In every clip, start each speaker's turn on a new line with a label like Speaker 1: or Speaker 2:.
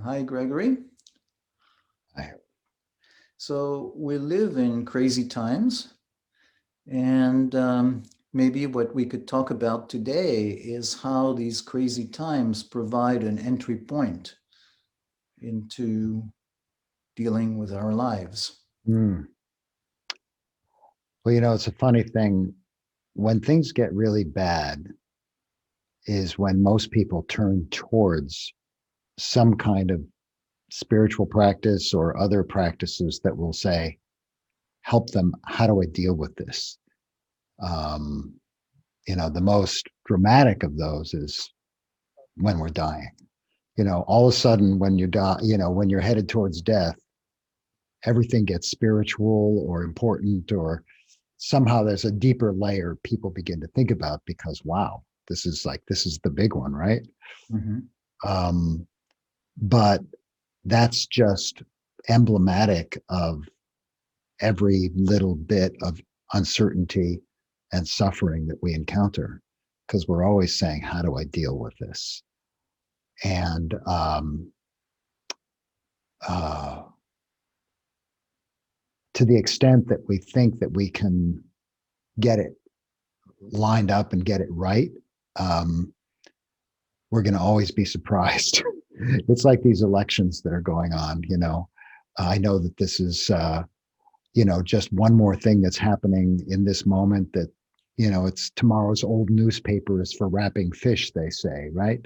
Speaker 1: Hi, Gregory.
Speaker 2: I,
Speaker 1: So we live in crazy times, and maybe what we could talk about today is how these crazy times provide an entry point into dealing with our lives.
Speaker 2: Hmm. Well, it's a funny thing. When things get really bad, is when most people turn towards some kind of spiritual practice or other practices that will say, help them. How do I deal with this? Um, the most dramatic of those is when we're dying. All of a sudden, when you die, when you're headed towards death, everything gets spiritual or important, or somehow there's a deeper layer people begin to think about because wow, this is the big one, right?
Speaker 1: Mm-hmm.
Speaker 2: um, but that's just emblematic of every little bit of uncertainty and suffering that we encounter, because we're always saying, how do I deal with this? And uh, to the extent that we think that we can get it lined up and get it right, um, we're going to always be surprised. It's like these elections that are going on. I know that this is, just one more thing that's happening in this moment that, it's tomorrow's old newspapers for wrapping fish, they say, right?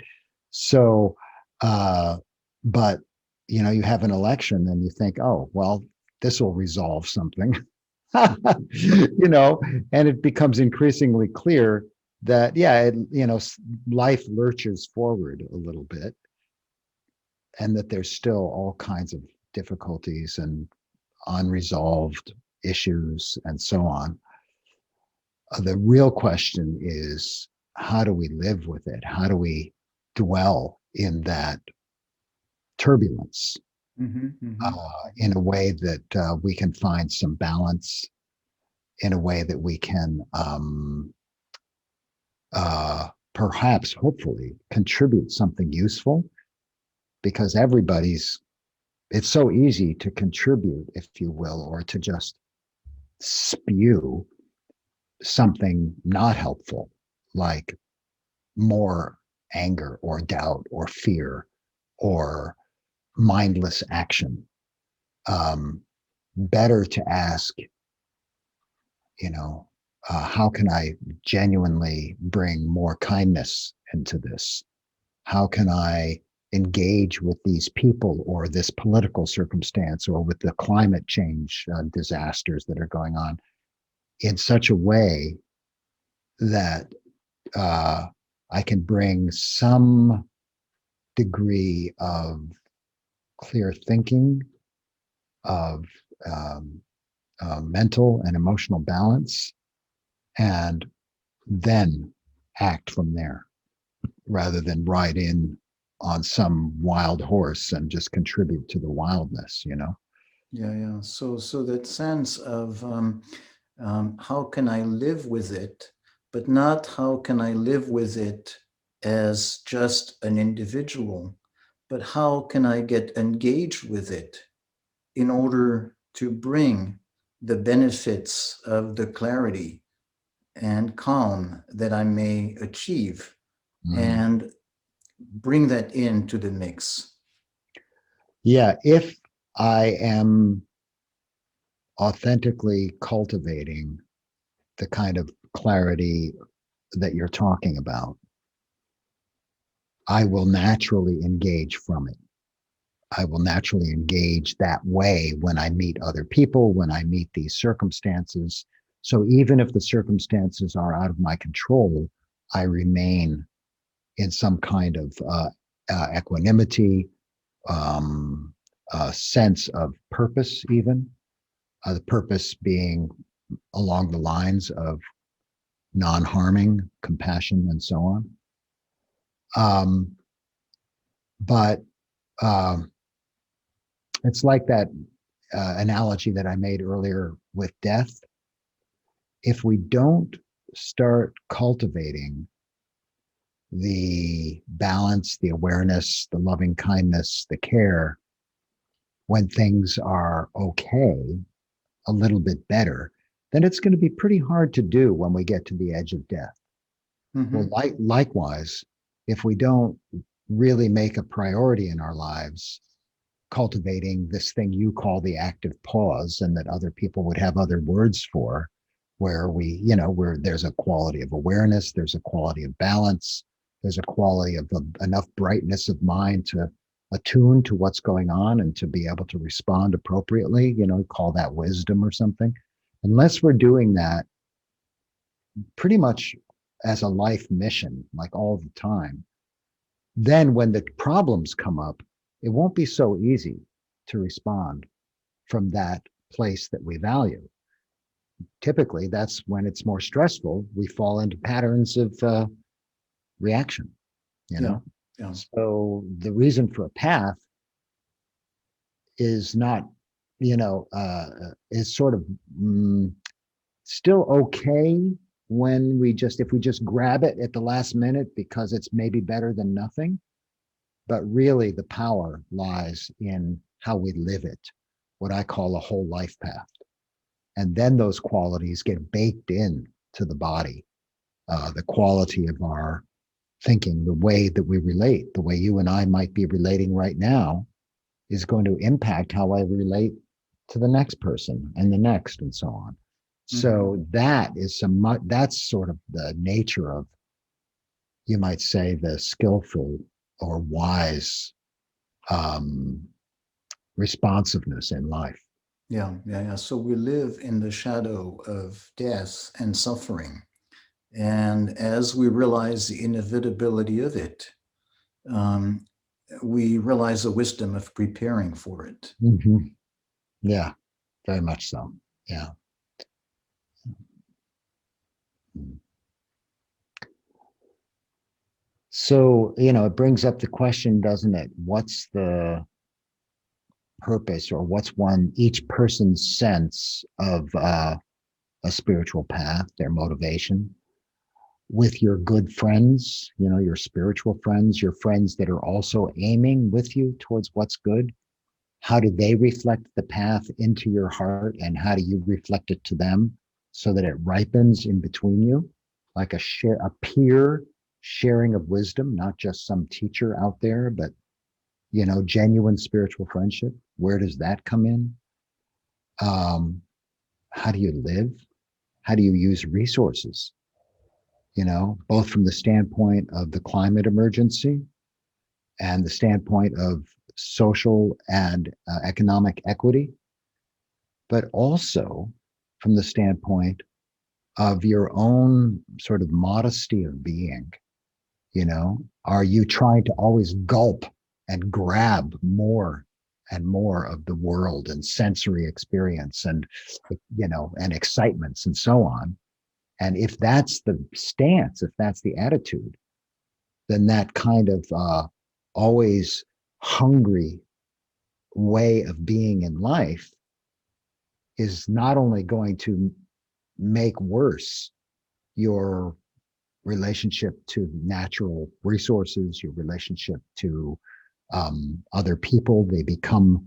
Speaker 2: So, uh, but, you have an election and you think, oh, well, this will resolve something. you know, and it becomes increasingly clear that, yeah, life lurches forward a little bit, and that there's still all kinds of difficulties and unresolved issues and so on. The real question is, how do we live with it? How do we dwell in that turbulence
Speaker 1: Mm-hmm. Mm-hmm.
Speaker 2: in a way that we can find some balance, in a way that we can perhaps, hopefully, contribute something useful? Because it's so easy to contribute, if you will, or to just spew something not helpful, like more anger or doubt or fear or mindless action. Um, Better to ask, you know, how can I genuinely bring more kindness into this? How can I engage with these people or this political circumstance or with the climate change disasters that are going on in such a way that uh, I can bring some degree of clear thinking, of um, mental and emotional balance, and then act from there rather than ride in on some wild horse and just contribute to the wildness.
Speaker 1: Yeah, yeah. So that sense of how can I live with it, but not how can I live with it as just an individual, but how can I get engaged with it in order to bring the benefits of the clarity and calm that I may achieve
Speaker 2: Mm.
Speaker 1: and bring that into the mix.
Speaker 2: Yeah, if I am authentically cultivating the kind of clarity that you're talking about, I will naturally engage from it. I will naturally engage that way when I meet other people, when I meet these circumstances. So even if the circumstances are out of my control, I remain in some kind of equanimity, a sense of purpose, even the purpose being along the lines of non harming, compassion, and so on. Um, but um, it's like that analogy that I made earlier with death. If we don't start cultivating the balance, the awareness, the loving kindness, the care, when things are okay, a little bit better, then it's going to be pretty hard to do when we get to the edge of death. Well,
Speaker 1: Hmm.
Speaker 2: likewise, if we don't really make a priority in our lives, cultivating this thing you call the active pause, and that other people would have other words for, where where there's a quality of awareness, there's a quality of balance, there's a quality of enough brightness of mind to attune to what's going on and to be able to respond appropriately, call that wisdom or something. Unless we're doing that pretty much as a life mission, like all the time, then when the problems come up, it won't be so easy to respond from that place that we value. Typically, that's when it's more stressful. We fall into patterns of reaction, you
Speaker 1: Yeah.
Speaker 2: know?
Speaker 1: Yeah.
Speaker 2: So the reason for a path is not, is sort of still okay when if we just grab it at the last minute because it's maybe better than nothing. But really, the power lies in how we live it, what I call a whole life path. And then those qualities get baked in to the body, the quality of our thinking, the way that we relate, the way you and I might be relating right now is going to impact how I relate to the next person and the next and so on.
Speaker 1: Hmm.
Speaker 2: So that's sort of the nature of, you might say, the skillful or wise um, responsiveness in life.
Speaker 1: Yeah. Yeah. Yeah. So we live in the shadow of death and suffering. And as we realize the inevitability of it, um, we realize the wisdom of preparing for it.
Speaker 2: Mm-hmm. Yeah, very much so. Yeah. So, it brings up the question, doesn't it? What's the purpose, or what's each person's sense of a spiritual path, their motivation? With your good friends, your spiritual friends, your friends that are also aiming with you towards what's good, how do they reflect the path into your heart, and how do you reflect it to them so that it ripens in between you, like a peer sharing of wisdom, not just some teacher out there, but genuine spiritual friendship? Where does that come in? um, how do you live? How do you use resources, both from the standpoint of the climate emergency and the standpoint of social and economic equity, but also from the standpoint of your own sort of modesty of being. Are you trying to always gulp and grab more and more of the world and sensory experience and and excitements and so on? And if that's the stance, if that's the attitude, then that kind of always hungry way of being in life is not only going to make worse your relationship to natural resources, your relationship to other people become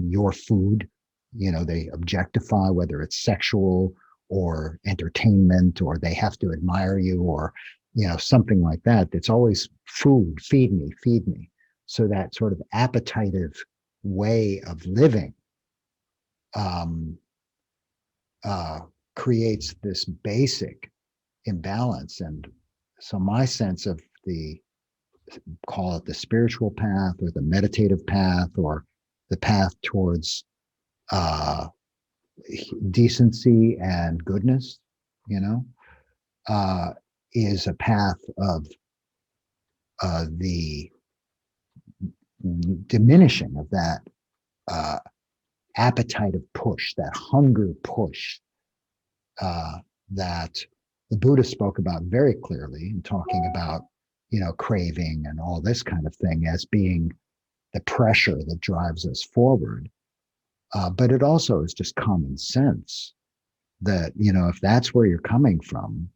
Speaker 2: your food. They objectify, whether it's sexual or entertainment, or they have to admire you, or something like that. It's always food, feed me. So that sort of appetitive way of living um, uh, creates this basic imbalance. And so my sense of the, call it the spiritual path or the meditative path or the path towards uh, decency and goodness, you know, uh, is a path of the diminishing of that uh, appetite of push, that hunger push uh, that the Buddha spoke about very clearly in talking about, craving and all this kind of thing as being the pressure that drives us forward. But it also is just common sense that, if that's where you're coming from,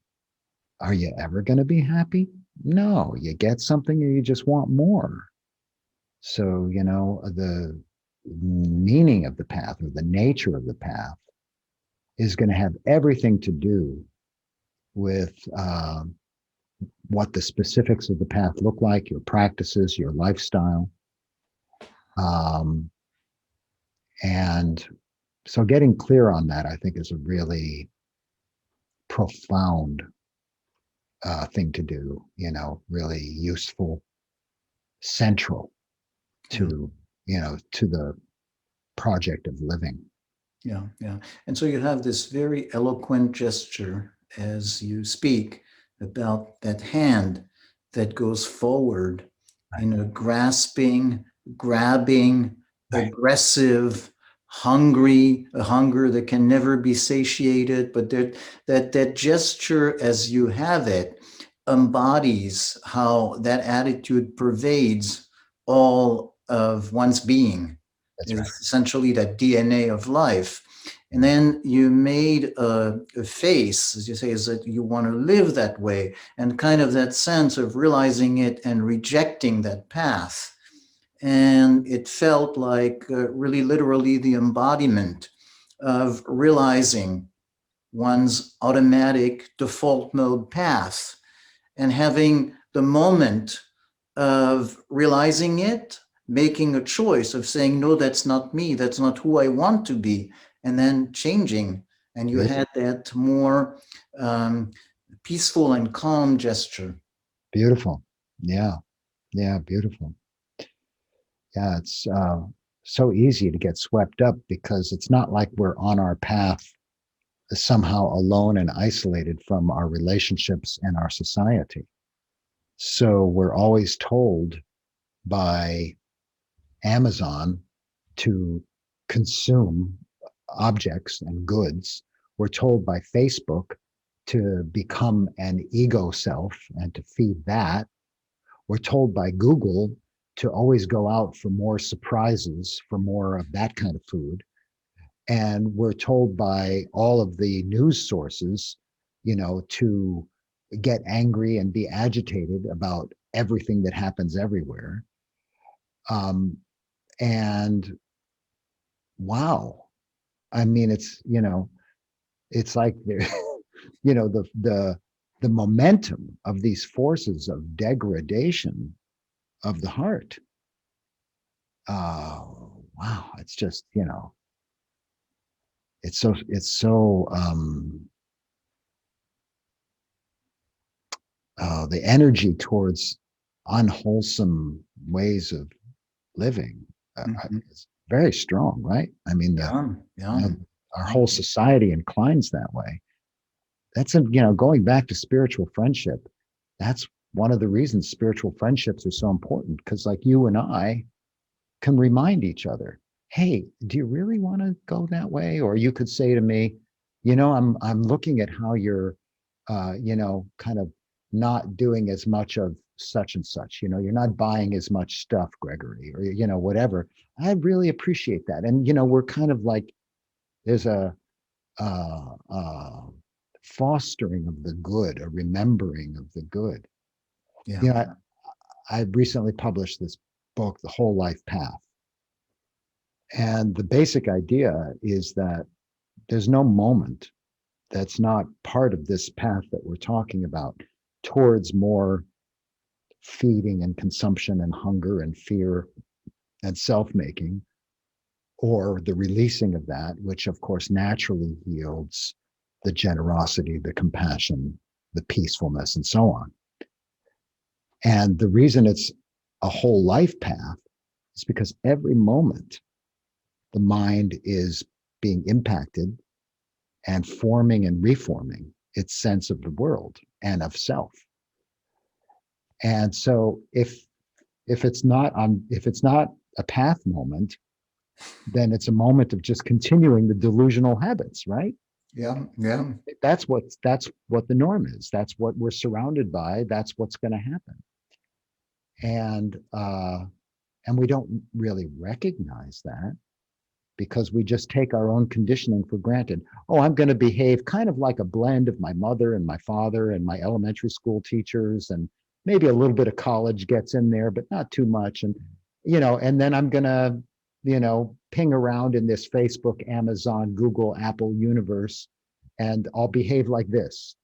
Speaker 2: Are you ever going to be happy? No, you get something and you just want more. So, the meaning of the path or the nature of the path is going to have everything to do with what the specifics of the path look like, your practices, your lifestyle. Um, and so getting clear on that, I think, is a really profound thing to do, really useful, central
Speaker 1: Yeah.
Speaker 2: to the project of living.
Speaker 1: Yeah, yeah. And so you have this very eloquent gesture as you speak about that hand that goes forward
Speaker 2: Right.
Speaker 1: in a grasping, grabbing,
Speaker 2: Right.
Speaker 1: aggressive, hungry, a hunger that can never be satiated, but that gesture as you have it embodies how that attitude pervades all of one's being,
Speaker 2: That's
Speaker 1: is
Speaker 2: right.
Speaker 1: essentially the DNA of life. And then you made a face, as you say, is that you want to live that way, and kind of that sense of realizing it and rejecting that path. And it felt like really literally the embodiment of realizing one's automatic default mode path and having the moment of realizing it, making a choice of saying, no, that's not me, that's not who I want to be, and then changing. And you
Speaker 2: Beautiful.
Speaker 1: had that more peaceful and calm gesture.
Speaker 2: Beautiful. Yeah. Yeah. Beautiful. Yeah. It's so easy to get swept up because it's not like we're on our path somehow alone and isolated from our relationships and our society. So we're always told by Amazon to consume objects and goods. We're told by Facebook to become an ego self and to feed that. We're told by Google to always go out for more surprises, for more of that kind of food. And we're told by all of the news sources, to get angry and be agitated about everything that happens everywhere. Um, and wow, I mean, it's like the momentum of these forces of degradation of the heart. Wow, it's just it's so the energy towards unwholesome ways of living
Speaker 1: Mhm.
Speaker 2: is very strong, right? I mean,
Speaker 1: Yeah,
Speaker 2: you
Speaker 1: yeah,
Speaker 2: know, our
Speaker 1: yeah,
Speaker 2: whole society inclines that way. Going back to spiritual friendship. That's one of the reasons spiritual friendships are so important because, like, you and I can remind each other, hey, do you really want to go that way? Or you could say to me, I'm looking at how you're kind of not doing as much of such and such. You're not buying as much stuff, Gregory, or whatever. I really appreciate that. And we're kind of like there's a uh, uh, fostering of the good, a remembering of the good.
Speaker 1: yeah.
Speaker 2: You know, I recently published this book, The Whole Life Path. And the basic idea is that there's no moment that's not part of this path that we're talking about towards more feeding and consumption and hunger and fear and self making, or the releasing of that, which of course naturally yields the generosity, the compassion, the peacefulness, and so on. And the reason it's a whole life path is because every moment the mind is being impacted and forming and reforming its sense of the world and of self. And so if it's not a path moment, then it's a moment of just continuing the delusional habits, right?
Speaker 1: Yeah, yeah,
Speaker 2: That's what the norm is. That's what we're surrounded by. That's what's going to happen. And we don't really recognize that because we just take our own conditioning for granted. Oh, I'm going to behave kind of like a blend of my mother and my father and my elementary school teachers, and maybe a little bit of college gets in there, but not too much. And, and then I'm going to, ping around in this Facebook, Amazon, Google, Apple universe, and I'll behave like this.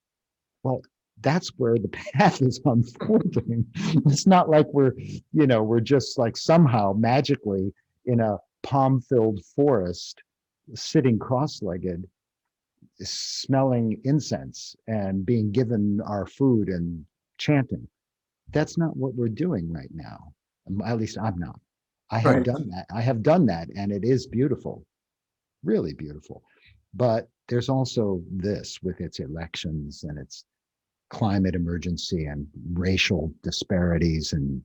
Speaker 2: Well, that's where the path is unfolding. It's not like we're just like somehow magically in a palm-filled forest, sitting cross-legged, smelling incense and being given our food and chanting. That's not what we're doing right now. At least I'm not. I have
Speaker 1: Right.
Speaker 2: done that. I have done that, and it is beautiful, really beautiful. But there's also this with its elections and its climate emergency and racial disparities and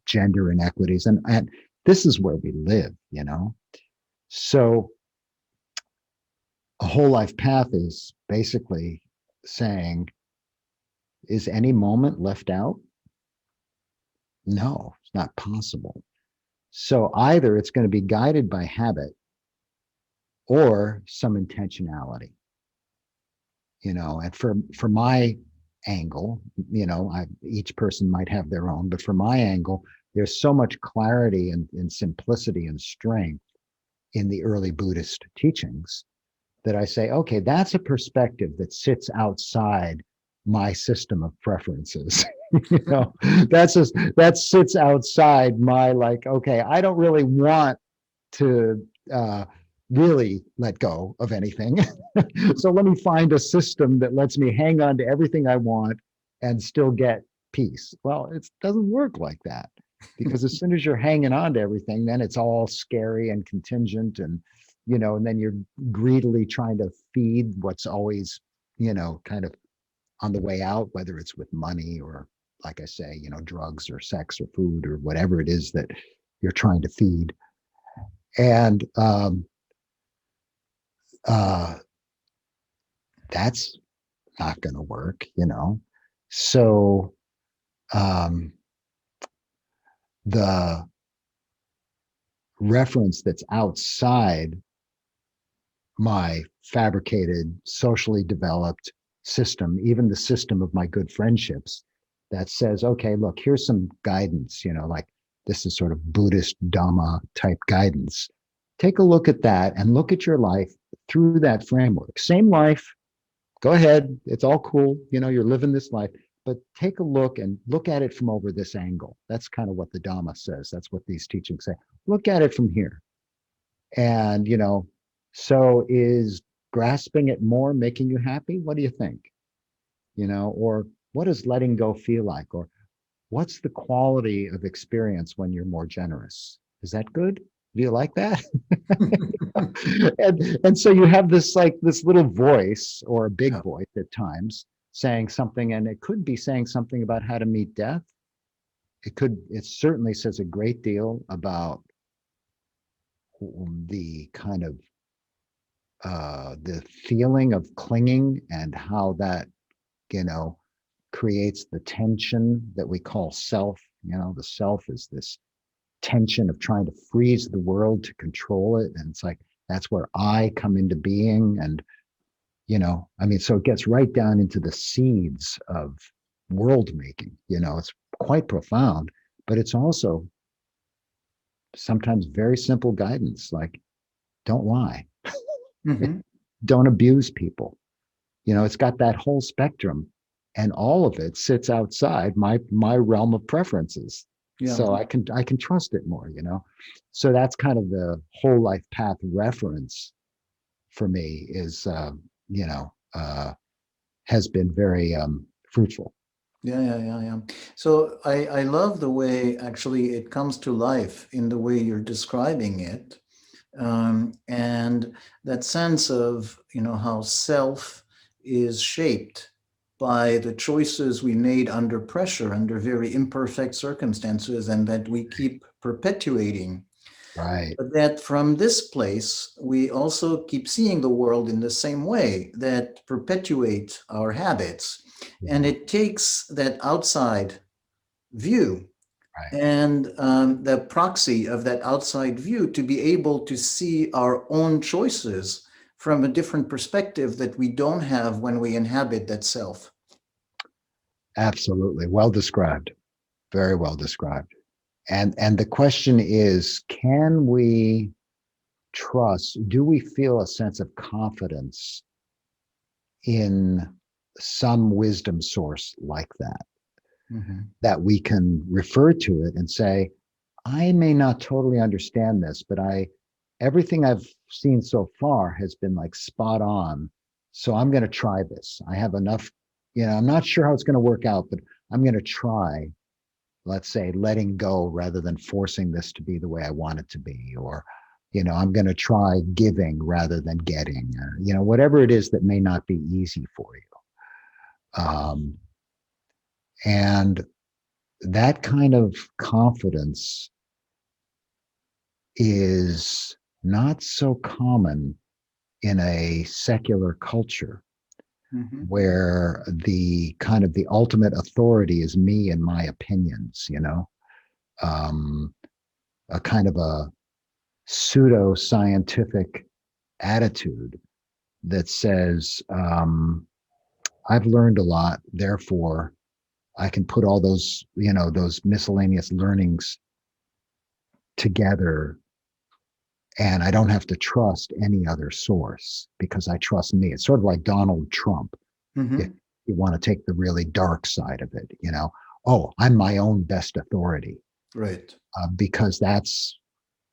Speaker 2: gender inequities. And this is where we live. So a whole life path is basically saying, is any moment left out? No, it's not possible. So either it's going to be guided by habit or some intentionality, and for my angle, each person might have their own, but for my angle, there's so much clarity and simplicity and strength in the early Buddhist teachings that I say, okay, that's a perspective that sits outside my system of preferences. you know, that sits outside my, like, okay, I don't really want to really let go of anything. So let me find a system that lets me hang on to everything I want and still get peace. Well, it doesn't work like that, because as soon as you're hanging on to everything, then it's all scary and contingent, and then you're greedily trying to feed what's always, kind of on the way out, whether it's with money or, like I say, drugs or sex or food or whatever it is that you're trying to feed. And uh, that's not going to work. So um, the reference that's outside my fabricated, socially developed system, even the system of my good friendships, that says, okay, look, here's some guidance, like this is sort of Buddhist Dhamma type guidance. Take a look at that and look at your life through that framework. Same life, go ahead, it's all cool, you're living this life, but take a look and look at it from over this angle. That's kind of what the Dhamma says. That's what these teachings say. Look at it from here. And, so is grasping it more making you happy? What do you think? Or what does letting go feel like? Or what's the quality of experience when you're more generous? Is that good? Do you like that? and so you have this, like, this little voice, or a big
Speaker 1: Yeah.
Speaker 2: voice at times, saying something, and it could be saying something about how to meet death. It certainly says a great deal about the kind of the feeling of clinging, and how that, you know creates the tension that we call self. The self is this tension of trying to freeze the world to control it, and it's like that's where I come into being. And so it gets right down into the seeds of world making. It's quite profound, but it's also sometimes very simple guidance, like don't lie,
Speaker 1: Hmm.
Speaker 2: don't abuse people. It's got that whole spectrum, and all of it sits outside my realm of preferences.
Speaker 1: Yeah.
Speaker 2: So I can trust it more. So that's kind of the whole life path reference for me, is you know has been very fruitful.
Speaker 1: Yeah, yeah, yeah, yeah. So I love the way actually it comes to life in the way you're describing it. And that sense of, how self is shaped by the choices we made under pressure, under very imperfect circumstances, and that we keep perpetuating.
Speaker 2: Right.
Speaker 1: But that from this place, we also keep seeing the world in the same way that perpetuate our habits. And
Speaker 2: Mhm.
Speaker 1: it takes that outside view
Speaker 2: Right.
Speaker 1: and the proxy of that outside view to be able to see our own choices from a different perspective that we don't have when we inhabit that self.
Speaker 2: Absolutely. Well described. Very well described. And the question is, can we trust, do we feel a sense of confidence in some wisdom source like that,
Speaker 1: Mm-hmm.
Speaker 2: that we can refer to it and say, I may not totally understand this, but everything I've seen so far has been like spot on. So I'm going to try this. I have enough, I'm not sure how it's going to work out, but I'm going to try, let's say, letting go rather than forcing this to be the way I want it to be. Or, I'm going to try giving rather than getting, or, whatever it is that may not be easy for you. And that kind of confidence is not so common in a secular culture
Speaker 1: Mm-hmm.
Speaker 2: where the kind of the ultimate authority is me and my opinions, um, a kind of a pseudo scientific attitude that says, I've learned a lot, therefore I can put all those, those miscellaneous learnings together, and I don't have to trust any other source because I trust me. It's sort of like Donald Trump. If
Speaker 1: Mm-hmm.
Speaker 2: you want to take the really dark side of it, oh, I'm my own best authority,
Speaker 1: Right.
Speaker 2: because that's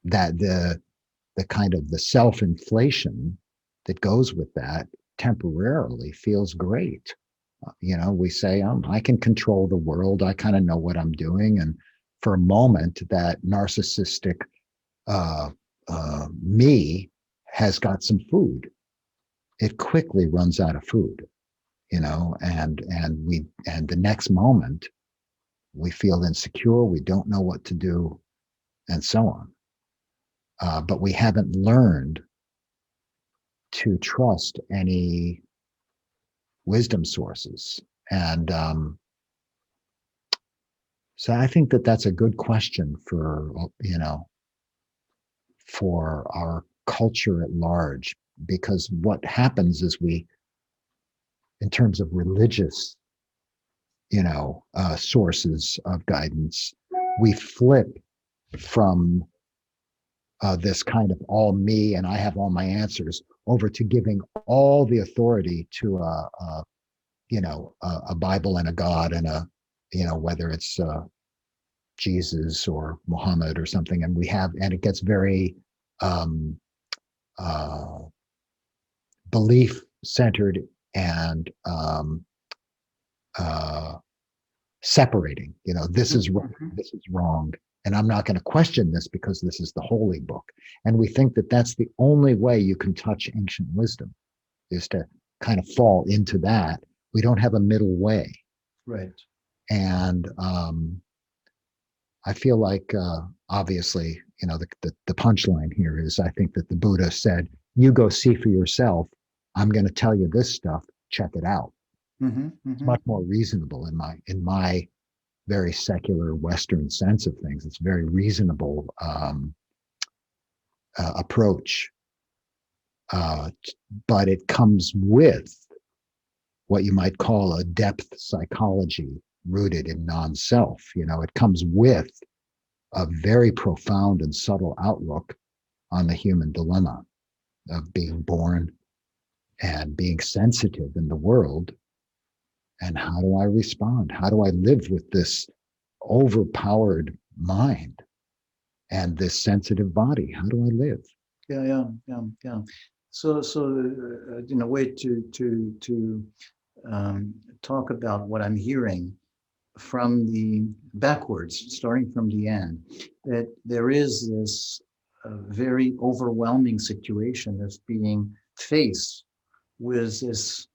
Speaker 2: that the kind of the self-inflation that goes with that temporarily feels great. We say, I can control the world. I kind of know what I'm doing. And for a moment, that narcissistic uh, me has got some food. It quickly runs out of food, and the next moment we feel insecure. We don't know what to do, and so on. But we haven't learned to trust any wisdom sources. And so I think that that's a good question for our culture at large, because what happens is in terms of religious, sources of guidance, we flip from this kind of all me and I have all my answers over to giving all the authority to a Bible and a God and whether it's Jesus or Muhammad or something, and it gets very um, uh, belief centered and uh, separating. This is right,
Speaker 1: Mm-hmm.
Speaker 2: this is wrong, and I'm not going to question this because this is the holy book. And we think that that's the only way you can touch ancient wisdom, is to kind of fall into that. We don't have a middle way,
Speaker 1: Right.
Speaker 2: and I feel like, obviously, the punchline here is, I think that the Buddha said, "You go see for yourself. I'm going to tell you this stuff. Check it out."
Speaker 1: Mm-hmm.
Speaker 2: It's
Speaker 1: Mm-hmm.
Speaker 2: much more reasonable in my very secular Western sense of things. It's a very reasonable approach, uh, but it comes with what you might call a depth psychology rooted in non-self. It comes with a very profound and subtle outlook on the human dilemma of being born and being sensitive in the world. And how do I respond? How do I live with this overpowered mind and this sensitive body? How do I live?
Speaker 1: Yeah, yeah, yeah, yeah. So in a way to talk about what I'm hearing from the backwards, starting from the end, that there is this very overwhelming situation of being faced with this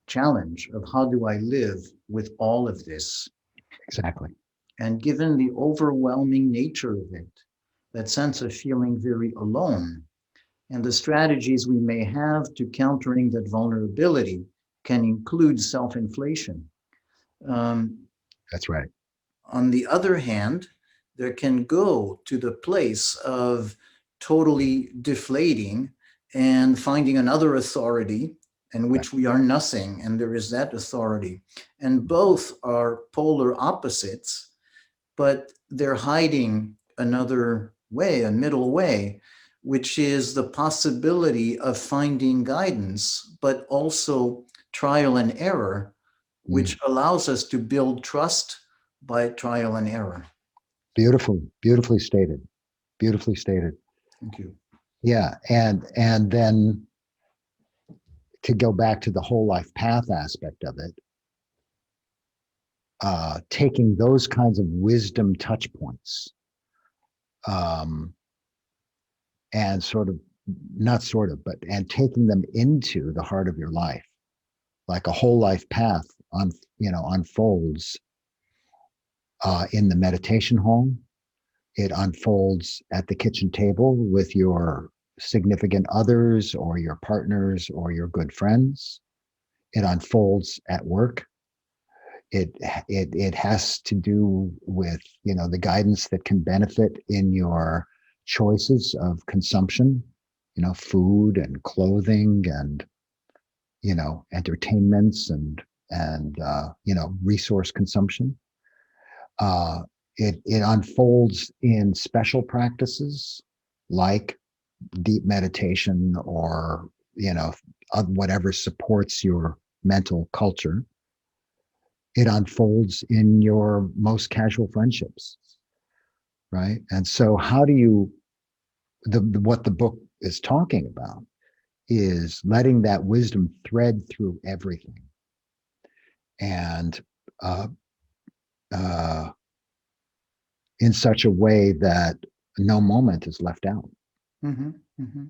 Speaker 1: challenge of how do I live with all of this?
Speaker 2: Exactly.
Speaker 1: And given the overwhelming nature of it, that sense of feeling very alone, and the strategies we may have to countering that vulnerability can include self-inflation. Um,
Speaker 2: That's right.
Speaker 1: on the other hand, there can go to the place of totally deflating and finding another authority in
Speaker 2: Right.
Speaker 1: which we are nothing, and there is that authority. And both are polar opposites, but they're hiding another way, a middle way, which is the possibility of finding guidance, but also trial and error,
Speaker 2: Mm.
Speaker 1: which allows us to build trust by trial and error.
Speaker 2: Beautiful, beautifully stated. Beautifully stated.
Speaker 1: Thank you.
Speaker 2: Yeah, and then to go back to the whole life path aspect of it, taking those kinds of wisdom touch points, um, and sort of not sort of, but and taking them into the heart of your life, like a whole life path on unfolds in the meditation home. It unfolds at the kitchen table with your significant others or your partners or your good friends. It unfolds at work. It has to do with the guidance that can benefit in your choices of consumption, food and clothing and entertainments and resource consumption. Uh, it unfolds in special practices like deep meditation or whatever supports your mental culture. It unfolds in your most casual friendships, right? And so how do you what the book is talking about is letting that wisdom thread through everything and uh, uh, in such a way that no moment is left out.
Speaker 1: Mm-hmm.